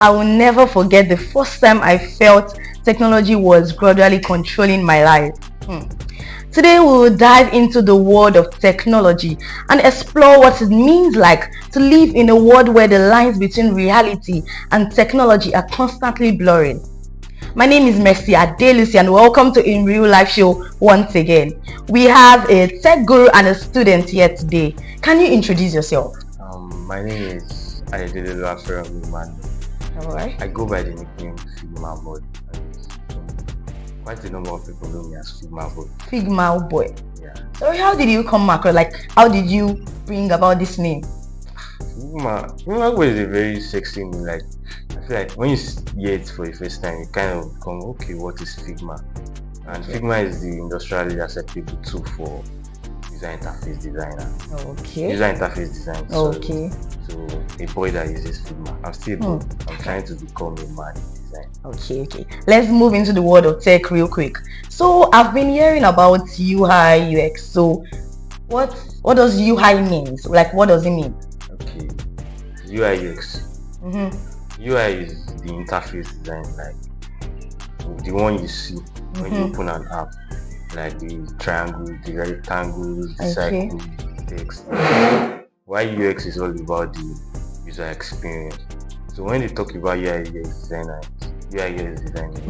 I will never forget the first time I felt technology was gradually controlling my life. Today we will dive into the world of technology and explore what it means like to live in a world where the lines between reality and technology are constantly blurring. My name is Mercy Adelusi and welcome to In Real Life Show once again. We have a tech guru and a student here today. Can you introduce yourself? My name is Adelusi. Alright. I go by the nickname Figma Boy. Quite a number of people know me as Figma Boy. Figma Boy. Yeah. So how did you come across? How did you bring about this name? Figma Boy is a very sexy name. I feel like when you hear it for the first time, you kind of become, okay, what is Figma? And Figma is the industrially acceptable tool for user interface designer. Okay. User interface design. Okay. So a boy that uses Figma. I'm still a boy. I'm trying to become a man in design. Okay. Let's move into the world of tech real quick. So I've been hearing about UI UX. So what does UI means? What does it mean? Okay. UI UX. UI is the interface design, the one you see when you open an app, like the triangle, the rectangle, the circle, text. Why UX is all about the user experience. So when they talk about UI UX designer, UI UX design is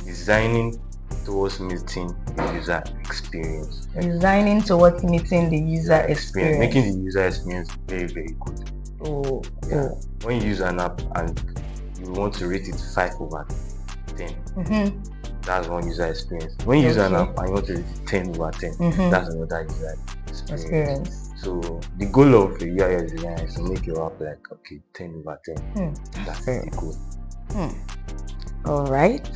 designing towards meeting the user experience. Designing towards meeting the user experience. Making the user experience very, very good. When you use an app and you want to rate it 5/10, that's one user experience. When you use an app and you want to rate it 10/10, that's another user experience. So the goal of a UI design is to make your app 10/10. That's the goal. Alright.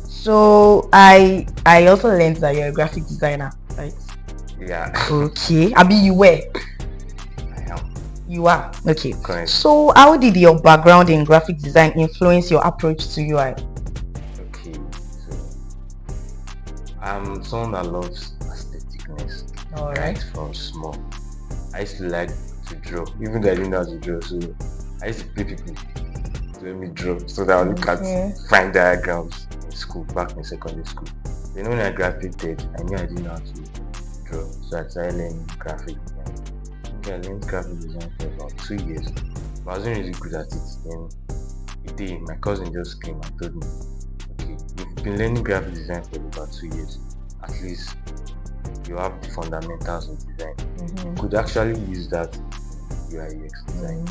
So I also learned that you're a graphic designer, right? Yeah. Okay. You were. You are. Okay. Correct. So how did your background in graphic design influence your approach to UI? Okay. So I'm someone that loves aestheticness. Alright. From small. I used to like to draw, even though I didn't know how to draw. So I used to pay people to let me draw so that I would look at fine diagrams in school, back in secondary school. Then when I graduated, I knew I didn't know how to draw. So I started learning graphic design. I learned graphic design for about 2 years, but I wasn't really good at it. Then a day, my cousin just came and told me, okay, you've been learning graphic design for about 2 years. At least you have the fundamentals of design. You could actually use that in UI UX design,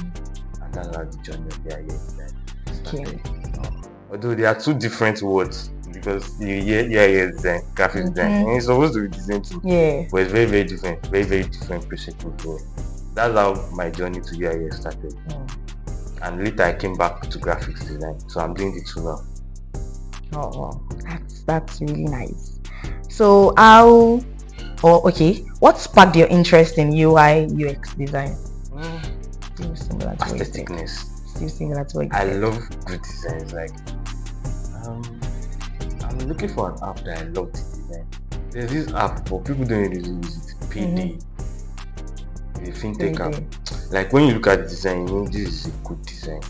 and that's how the journey of UI UX design started. Although there are two different words, because you hear UI UX design, graphic design, and it's supposed to be the same thing, but it's very, very different, very, very different principles. That's how my journey to UI UX started. And later I came back to graphics design, so I'm doing the two now. Oh wow, that's really nice. So what sparked your interest in UI UX design? Still similar to Aestheticness. Still similar to what I love good designs. I'm looking for an app that I love to design. There's this app, but people don't really use it. PD. The fintech app. When you look at the design, you know this is a good design.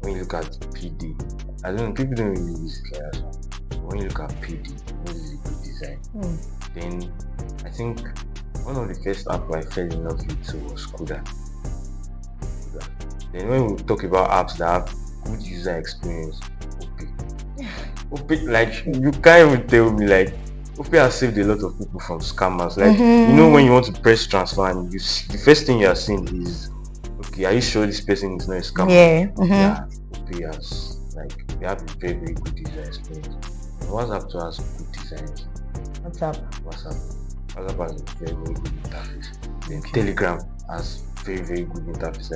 When you look at PD, I don't know, people don't really use it like that. But when you look at PD, this is a good design. Then I think one of the first apps I fell in love with was Kuda. Then when we talk about apps that have good user experience, OP, you can't even tell me OP has saved a lot of people from scammers. You know, when you want to press transfer and the first thing you are seeing is, okay, are you sure this person is not a scammer? OP has they have a very, very good user experience. And WhatsApp too has good designs. WhatsApp has a very, very good interface. Then Telegram has very, very good interface.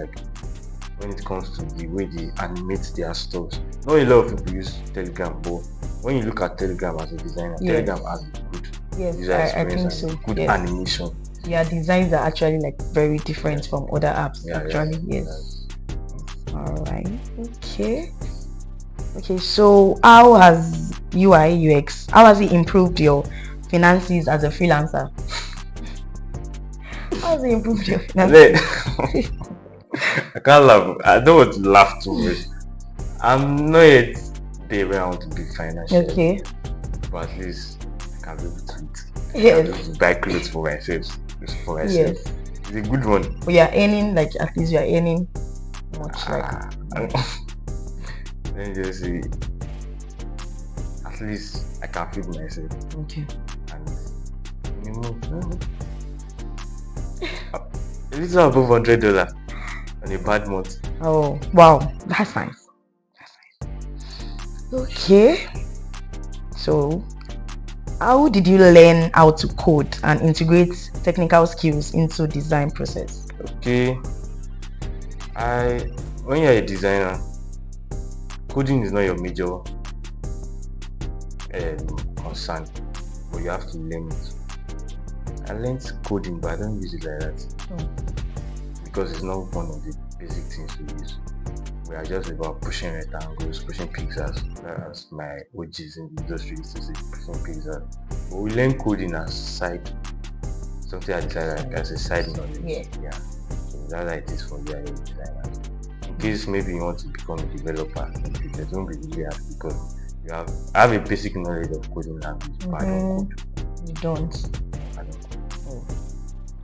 When it comes to the way they animate their stuff, not a lot of people use Telegram, but when you look at Telegram as a designer, Telegram has good user experience and good animation. Yeah, designs are actually very different from other apps. Yes. Alright. Okay. So how has UI UX it improved your finances as a freelancer? How has it improved your finances? I can't laugh. I don't want to laugh too much. I'm not yet there where I want to be financially. Okay. But at least I can be able to eat. Yes. I can just buy clothes for myself. Just for myself. Yes. It's a good one. But you're earning, like, at least you're earning much, like. Let me just say, at least I can feed myself. Okay. And a little above $100 on a bad month. Oh, wow. That's nice. Okay. So, how did you learn how to code and integrate technical skills into design process? Okay. When you're a designer, coding is not your major concern, but you have to learn it. I learned coding, but I don't use it like that because it's not one of the basic things we use. We are just about pushing rectangles, pushing pixels. That's my OGs in the industry used to say, pushing pixels. But we learn coding as something I decided as a side knowledge. Yeah. So that's how it is for UI designers. In case maybe you want to become a developer, you don't be really hard because I have a basic knowledge of coding language, but I don't code. You don't. I don't code. Oh.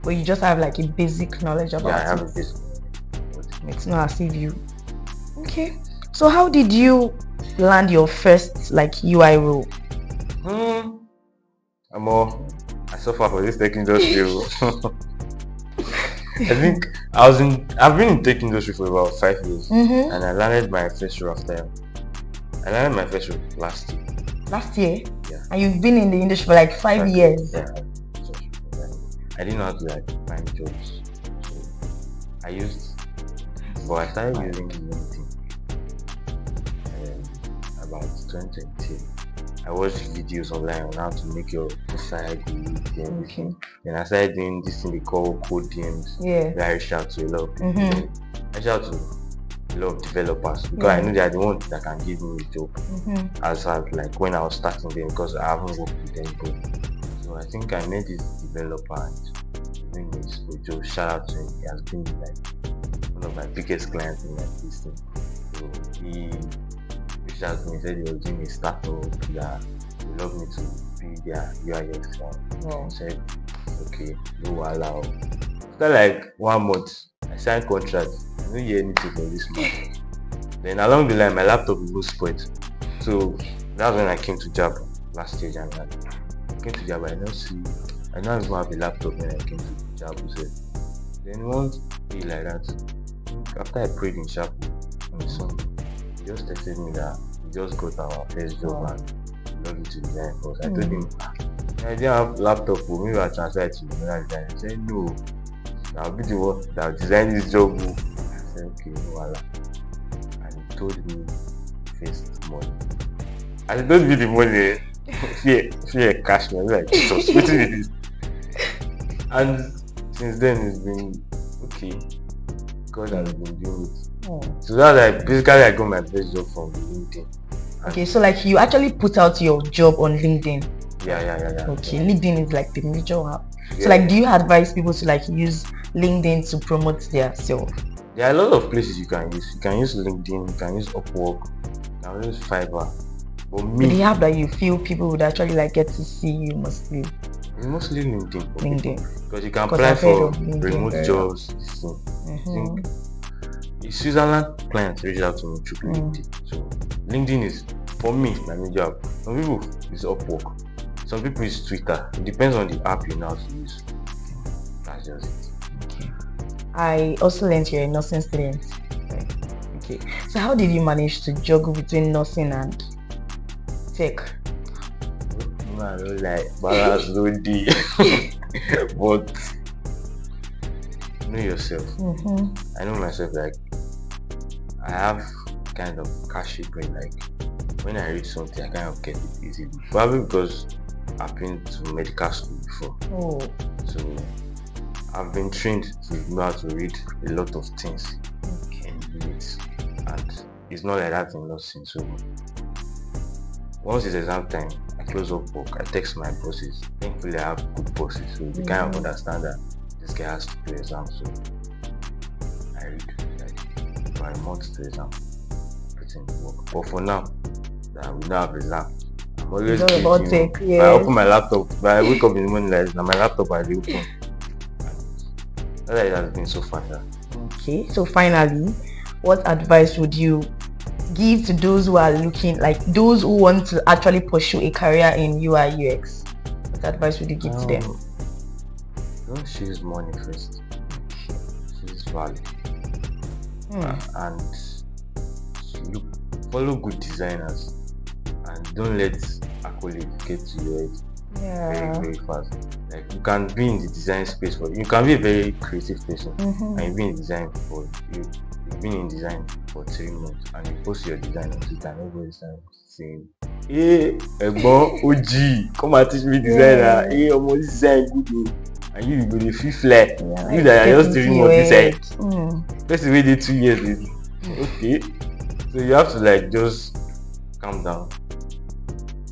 But you just have like a basic knowledge about it. Yeah, I have a basic knowledge. It's not as if you. Okay. So how did you land your first like UI role? I suffer for this tech industry. I think I've been in tech industry for about 5 years, and I landed my first role after. I landed my first role last year. Last year? Yeah. And you've been in the industry for like 5 years? Yeah. I didn't know how to like find jobs, so I started using LinkedIn about 2020. I watched videos online on how to make your profile good. Okay. Then I started doing this thing they call code DMs. Yeah. I reached out to a lot of people. I reached out to a lot of developers because I know they are the ones that can give me a job as like when I was starting them, because I haven't worked with them before. So I think I met this developer and giving me a job. Shout out to him. He has been like one of my biggest clients in like this thing. So he reached out to me and said he was doing a startup that would love me to be their UIX one. I said, okay, no allow. After like 1 month, I signed contract. I didn't hear anything from this month. Then along the line, my laptop was spoiled. So that's when I came to Jab last year, January. I came to Jab, I don't even have a laptop when I came to Jab. Then one day like that, after I prayed in chapel on Sunday, he just texted me that we just got our first job and we love you to design for us. I told him, I didn't have laptop, maybe I'll transfer it to another designer. He said, no, I'll be the one that will design this job. I said, okay, no Allah. And he told me first money. And he told me the money, fear cash me. I was like, Jesus, what is this? And since then it's been okay. God has been doing it. So that's like basically I got my first job from LinkedIn. Okay, so like you actually put out your job on LinkedIn. Yeah. Okay, LinkedIn is like the major app. So like, do you advise people to like use LinkedIn to promote their self? There are a lot of places you can use. You can use LinkedIn, you can use Upwork, you can use Fiverr. But the app that you feel people would actually like get to see you mostly. It's mostly LinkedIn. LinkedIn. Because you can apply for remote jobs. The Switzerland clients reach out to me through LinkedIn. So LinkedIn is, for me, my major app. Some people is Upwork. Some people use Twitter. It depends on the app you know how to use. That's just it. Okay. I also learned you're a nursing student. Right. Okay. So how did you manage to juggle between nursing and tech? I don't like balance, no D. But know yourself. I know myself, like I have kind of cashy brain, like when I read something I kind of get it easily. Probably because I've been to medical school before. So I've been trained to know how to read a lot of things in minutes, and it's not like that in nursing. So once it's exam time, I close up work, I text my bosses. Thankfully I have good bosses, so they kind of understand that this guy has to do exam. So I read like for a month to exam. everything work. But for now, that we now have a lap. I'm always It's all about thinking, tech, if I open yes. my laptop, if I wake up in the morning, like now my laptop I dey open. That it has been so far. Okay, so finally, what advice would you give to those who are looking, like those who want to actually pursue a career in UI UX? What advice would you give to them? Don't chase money first. Chase value. And look, follow good designers, and don't let accolades get to your head very, very fast. Like you can be in the design space you can be a very creative person, and you've been in design you've been in design for 3 months, and you post your design on Twitter, and everybody's saying, "Hey, Egbon, OG, come and teach me designer. Hey, I'm this design good." And you go the feel fly. You that are just 3 months inside. Person wey dey 2 years, baby. Okay, so you have to like just calm down.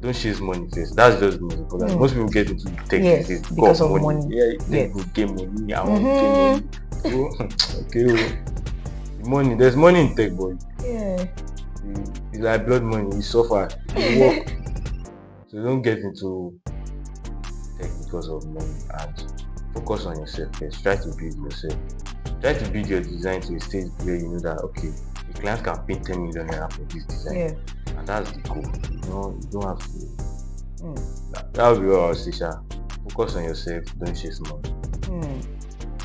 Don't chase money first. That's just me. Because most people get into tech because of money. Yeah, they go get money. I want get money. Okay, the money. There's money in tech, boy. Yeah. It's like blood money. You suffer. You work. So don't get into tech because of money, and focus on yourself first. Try to build yourself. Try to build your design to a stage where you know that okay, the client can pay 10 million naira for this design, and that's the goal. You don't have to. That will be what I would say, Sha. Focus on yourself. Don't chase money.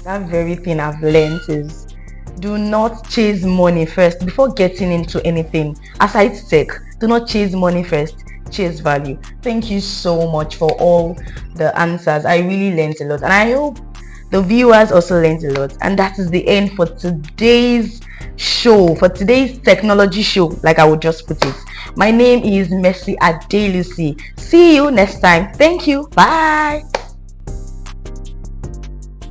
That very thing I've learned is do not chase money first before getting into anything. Aside tech, do not chase money first. Chase value. Thank you so much for all the answers. I really learned a lot, and I hope the viewers also learned a lot. And that is the end for today's show, for today's technology show, like I would just put it. My name is Mercy Adelusi. See you next time. Thank you. Bye.